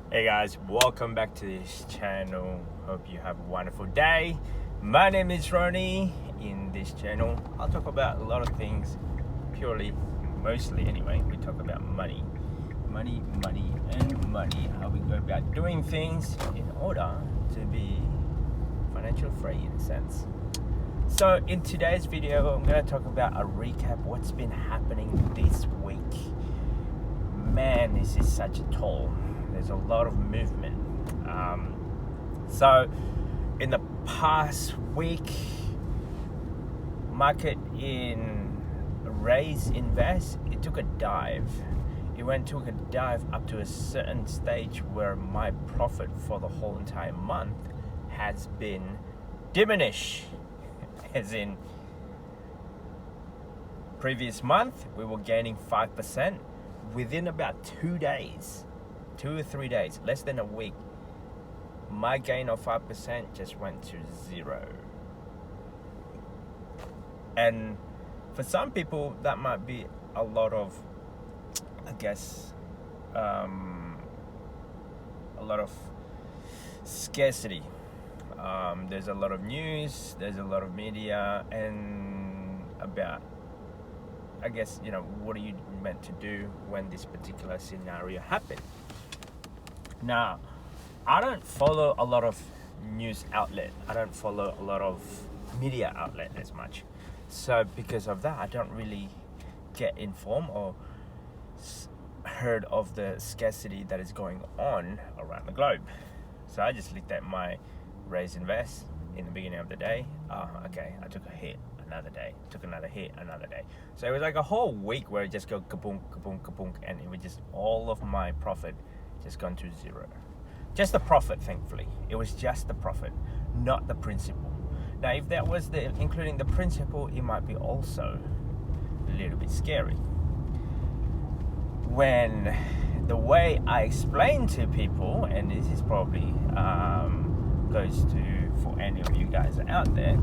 Hey guys, welcome back to this channel. Hope you have a wonderful day. My name is Ronnie. In this channel, I'll talk about a lot of things, mostly anyway, we talk about money. Money, and money. How we go about doing things in order to be financial free in a sense. So in today's video, I'm going to talk about a recap what's been happening this week. Man, this is such a toll. There's a lot of movement. So in the past week, market in raise invest, it took a dive. Took a dive up to a certain stage where my profit for the whole entire month has been diminished. As in, previous month we were gaining 5%. Within about 2 or 3 days, less than a week, my gain of 5% just went to zero. And for some people that might be a lot of, I guess, a lot of scarcity. There's a lot of news, there's a lot of media, and about, I guess, what are you meant to do when this particular scenario happened? Now, I don't follow a lot of news outlet. I don't follow a lot of media outlet as much. So because of that, I don't really get informed or heard of the scarcity that is going on around the globe. So I just looked at my raise invest in the beginning of the day. Okay, I took a hit. Another day, took another hit, another day. So it was like a whole week where it just go kaboom, kaboom, kaboom, and it was just all of my profit just gone to zero. Just the profit, thankfully. It was just the profit, not the principal. Now, if that was including the principal, it might be also a little bit scary. When the way I explain to people, and this is probably goes to for any of you guys out there.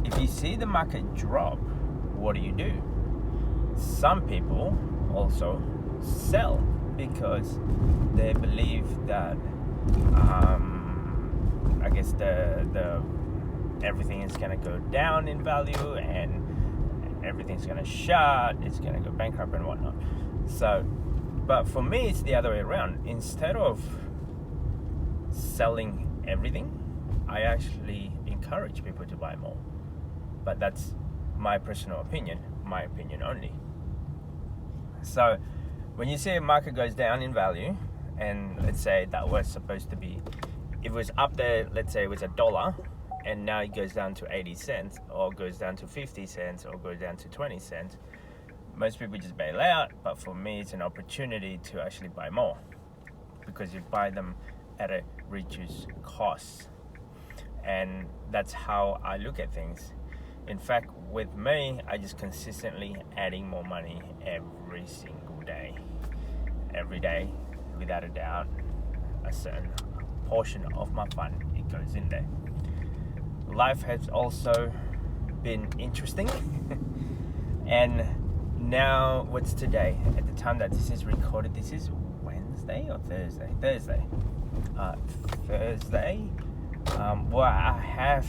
If you see the market drop, what do? Some people also sell because they believe that I guess the everything is gonna go down in value and everything's gonna shut, it's gonna go bankrupt and whatnot. So, but for me, it's the other way around. Instead of selling everything, I actually encourage people to buy more. But that's my personal opinion, my opinion only. So when you see a market goes down in value, and let's say that was supposed to be, if it was up there, let's say it was $1, and now it goes down to 80 cents, or goes down to 50 cents, or goes down to 20 cents, most people just bail out. But for me, it's an opportunity to actually buy more, because you buy them at a reduced cost. And that's how I look at things. In fact, with me, I just consistently adding more money every single day. Every day, without a doubt, a certain portion of my fund, it goes in there. Life has also been interesting. And now, what's today? At the time that this is recorded, this is Wednesday or Thursday? Thursday. Well, I have,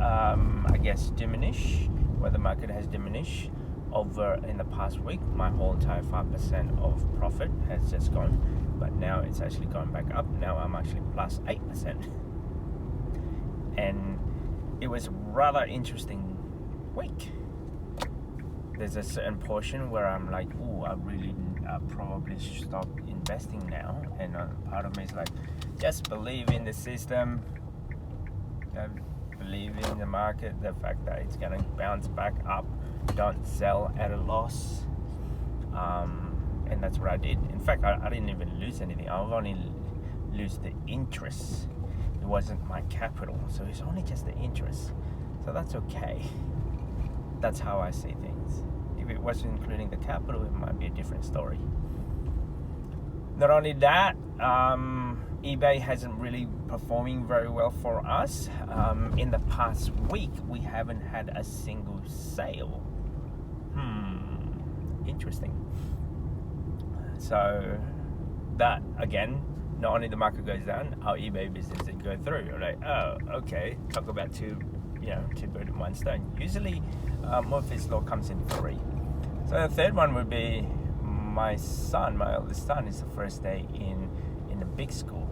I guess, diminished, where the market has diminished over in the past week. My whole entire 5% of profit has just gone, but now it's actually going back up. Now I'm actually plus 8%. And it was rather interesting week. There's a certain portion where I'm like, I really probably should stop investing now. And part of me is like, just believe in the system, believe in the market, the fact that it's going to bounce back up. Don't sell at a loss. And that's what I did. In fact, I didn't even lose anything. I've only lose the interest. It wasn't my capital, so it's only just the interest. So that's okay. That's how I see things. If it wasn't including the capital, it might be a different story. Not only that, eBay hasn't really performing very well for us. In the past week, we haven't had a single sale. Interesting. So that again, not only the market goes down, our eBay business did go through. You're like, oh, okay, talk about two birds in one stone. Usually, Murphy's Law comes in three. So the third one would be my eldest son, is the first day in a big school.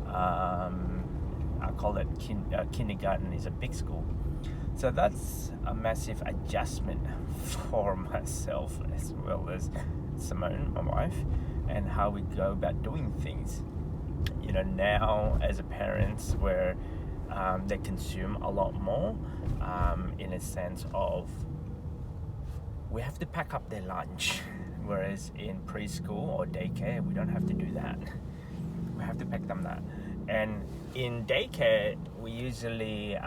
I call it kindergarten is a big school. So that's a massive adjustment for myself as well as Simone, my wife, and how we go about doing things. Now as a parents, where they consume a lot more, in a sense of we have to pack up their lunch, whereas in preschool or daycare we don't have to do that. We have to pack them that. And in daycare, we usually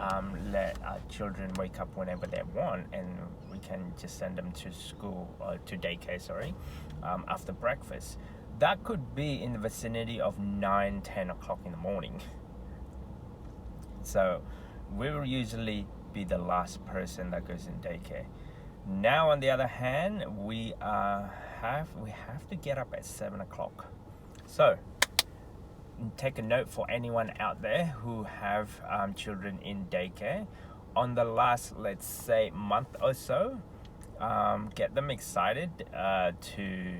let our children wake up whenever they want, and we can just send them to school or to daycare, after breakfast. That could be in the vicinity of 9-10 o'clock in the morning. So we will usually be the last person that goes in daycare. Now, on the other hand, we have to get up at 7 o'clock. So take a note for anyone out there who have children in daycare. On the last, let's say, month or so, get them excited to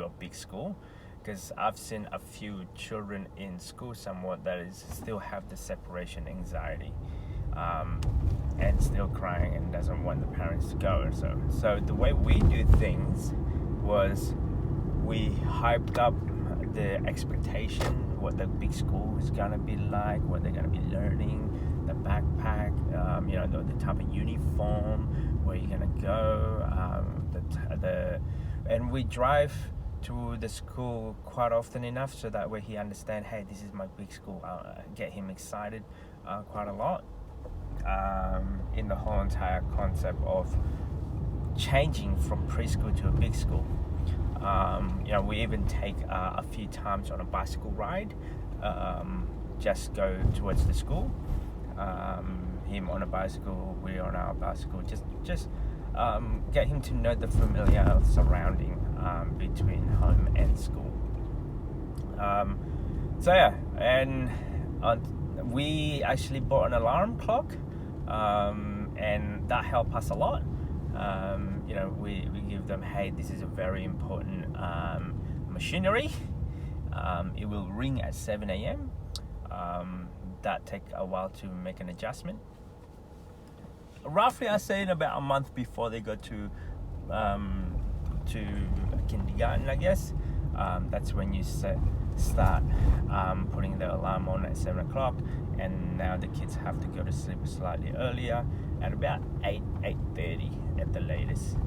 a big school, because I've seen a few children in school somewhat that still have the separation anxiety, and still crying and doesn't want the parents to go. So the way we do things was we hyped up the expectation, what the big school is gonna be like, what they're gonna be learning, the backpack, the type of uniform, where you're gonna go, and we drive to the school quite often enough so that way he understands, hey, this is my big school. Get him excited quite a lot in the whole entire concept of changing from preschool to a big school. We even take a few times on a bicycle ride, just go towards the school, him on a bicycle, we on our bicycle, just get him to know the familiar surrounding between home and school. And we actually bought an alarm clock, and that helped us a lot. We give them, hey, this is a very important machinery. It will ring at 7 a.m. That take a while to make an adjustment. Roughly, I say in about a month before they go to kindergarten, I guess. That's when you start putting the alarm on at 7 o'clock, and now the kids have to go to sleep slightly earlier at about 8:30 at the latest.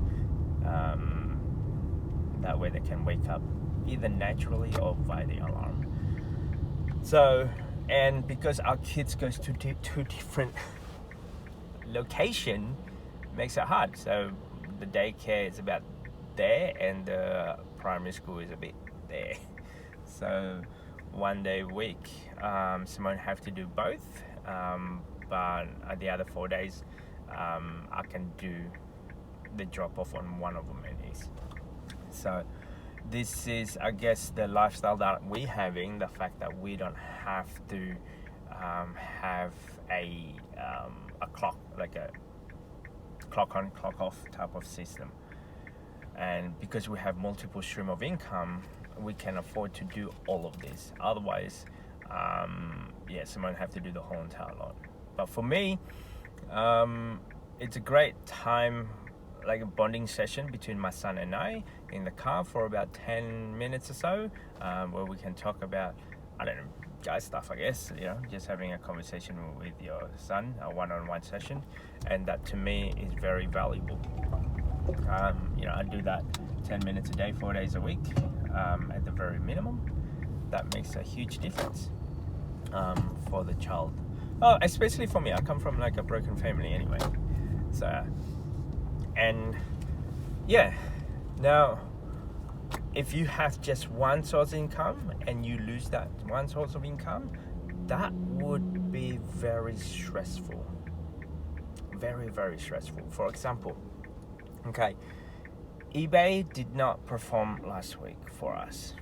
That way they can wake up either naturally or via the alarm. So, and because our kids goes to two different location, makes it hard. So the daycare is about there, and the primary school is a bit there. So one day a week, Simone have to do both, but the other 4 days, I can do the drop off on one of them at least. So this is, I guess, the lifestyle that we having, the fact that we don't have to have a clock, like a clock on, clock off type of system. And because we have multiple stream of income, we can afford to do all of this. Otherwise, Simone have to do the whole entire lot. But for me, it's a great time, like a bonding session between my son and I in the car for about 10 minutes or so, where we can talk about, I don't know, guy stuff, I guess, just having a conversation with your son, a one-on-one session. And that to me is very valuable. I do that 10 minutes a day, 4 days a week, at the very minimum. That makes a huge difference for the child. Oh, especially for me. I come from like a broken family anyway. So, and yeah, now if you have just one source of income and you lose that one source of income, that would be very stressful. Very, very stressful. For example, okay, eBay did not perform last week for us.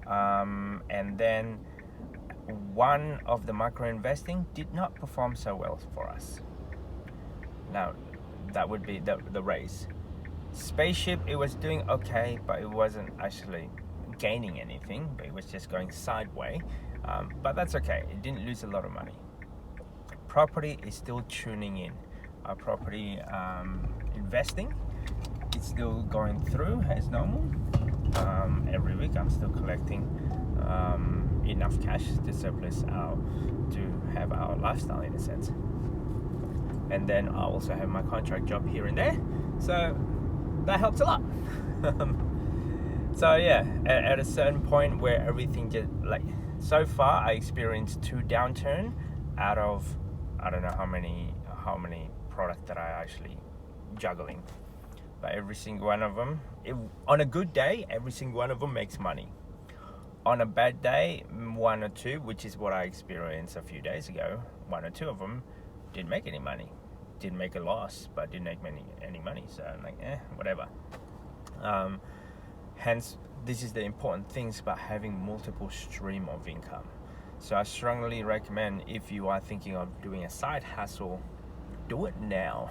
And then one of the micro investing did not perform so well for us. Now, that would be the race. Spaceship, it was doing okay, but it wasn't actually gaining anything, but it was just going sideways. But that's okay, it didn't lose a lot of money. Property is still tuning in. Our property investing, it's still going through as normal. Every week I'm still collecting enough cash to surplus to have our lifestyle in a sense. And then I also have my contract job here and there, so that helps a lot. So yeah, at a certain point where everything just like, so far I experienced 2 downturn out of I don't know how many products that I actually juggling, but every single one of them, on a good day, every single one of them makes money. On a bad day, 1 or 2, which is what I experienced a few days ago, 1 or 2 of them didn't make any money. Didn't make a loss, but didn't make any money. So I'm like, whatever. Hence, this is the important things about having multiple stream of income. So I strongly recommend, if you are thinking of doing a side hustle, do it now.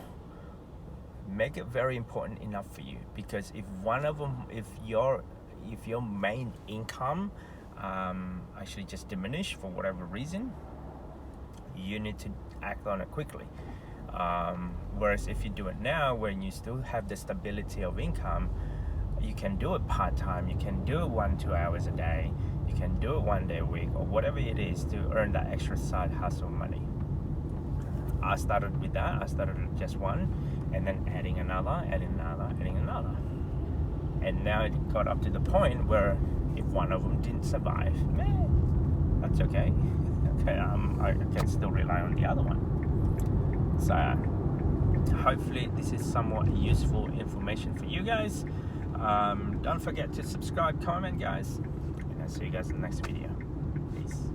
Make it very important enough for you, because if one of them, if your main income actually just diminish for whatever reason, you need to act on it quickly. Whereas if you do it now, when you still have the stability of income, you can do it part-time, you can do it 1-2 hours a day, you can do it 1 day a week, or whatever it is to earn that extra side hustle money. I started with that. I started with just one, and then adding another, and now it got up to the point where if one of them didn't survive, that's okay. I can still rely on the other one. So hopefully this is somewhat useful information for you guys. Don't forget to subscribe, comment, guys, and I'll see you guys in the next video. Peace.